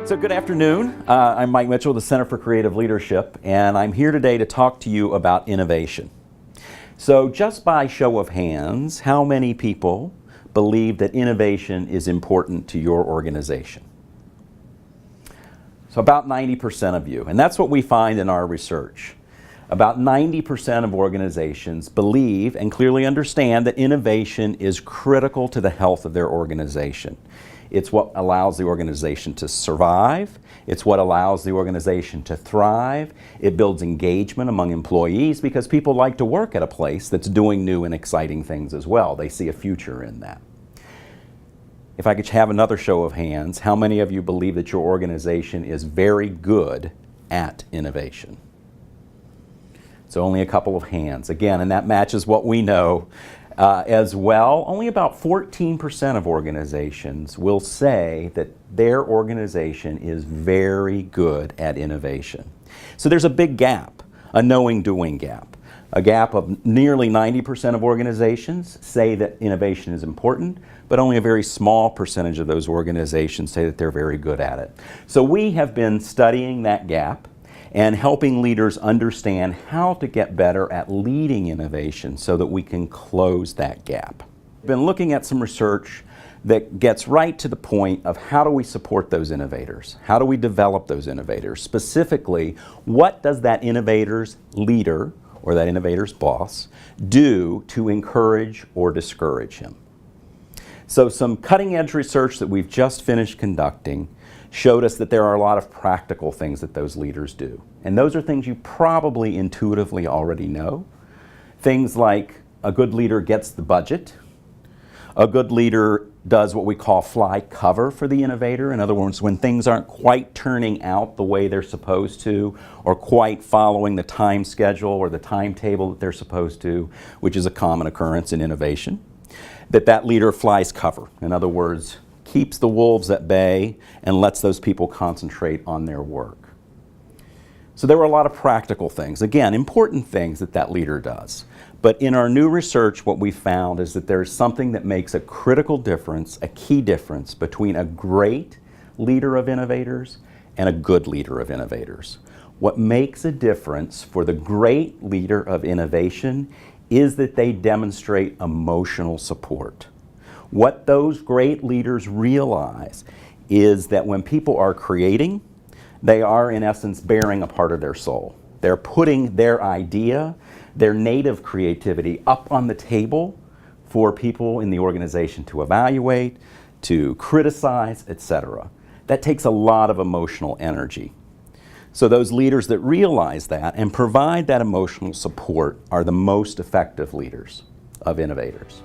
So good afternoon. I'm Mike Mitchell, the Center for Creative Leadership, and I'm here today to talk to you about innovation. So just by show of hands, how many people believe that innovation is important to your organization? So about 90% of you, and that's what we find in our research. About 90% of organizations believe and clearly understand that innovation is critical to the health of their organization. It's what allows the organization to survive. It's what allows the organization to thrive. It builds engagement among employees because people like to work at a place that's doing new and exciting things as well. They see a future in that. If I could have another show of hands, how many of you believe that your organization is very good at innovation? So only a couple of hands. Again, and that matches what we know as well. Only about 14% of organizations will say that their organization is very good at innovation. So there's a big gap, a knowing-doing gap. A gap of nearly 90% of organizations say that innovation is important, but only a very small percentage of those organizations say that they're very good at it. So we have been studying that gap and helping leaders understand how to get better at leading innovation so that we can close that gap. We've been looking at some research that gets right to the point of how do we support those innovators? How do we develop those innovators? Specifically, what does that innovator's leader or that innovator's boss do to encourage or discourage him? So some cutting-edge research that we've just finished conducting showed us that there are a lot of practical things that those leaders do. And those are things you probably intuitively already know. Things like a good leader gets the budget. A good leader does what we call fly cover for the innovator. In other words, when things aren't quite turning out the way they're supposed to, or quite following the time schedule or the timetable that they're supposed to, which is a common occurrence in innovation, that leader flies cover. In other words, keeps the wolves at bay and lets those people concentrate on their work. So there were a lot of practical things, again, important things that leader does. But in our new research, what we found is that there's something that makes a critical difference, a key difference between a great leader of innovators and a good leader of innovators. What makes a difference for the great leader of innovation is that they demonstrate emotional support. What those great leaders realize is that when people are creating, they are in essence bearing a part of their soul. They're putting their idea, their native creativity up on the table for people in the organization to evaluate, to criticize, etc. That takes a lot of emotional energy. So those leaders that realize that and provide that emotional support are the most effective leaders of innovators.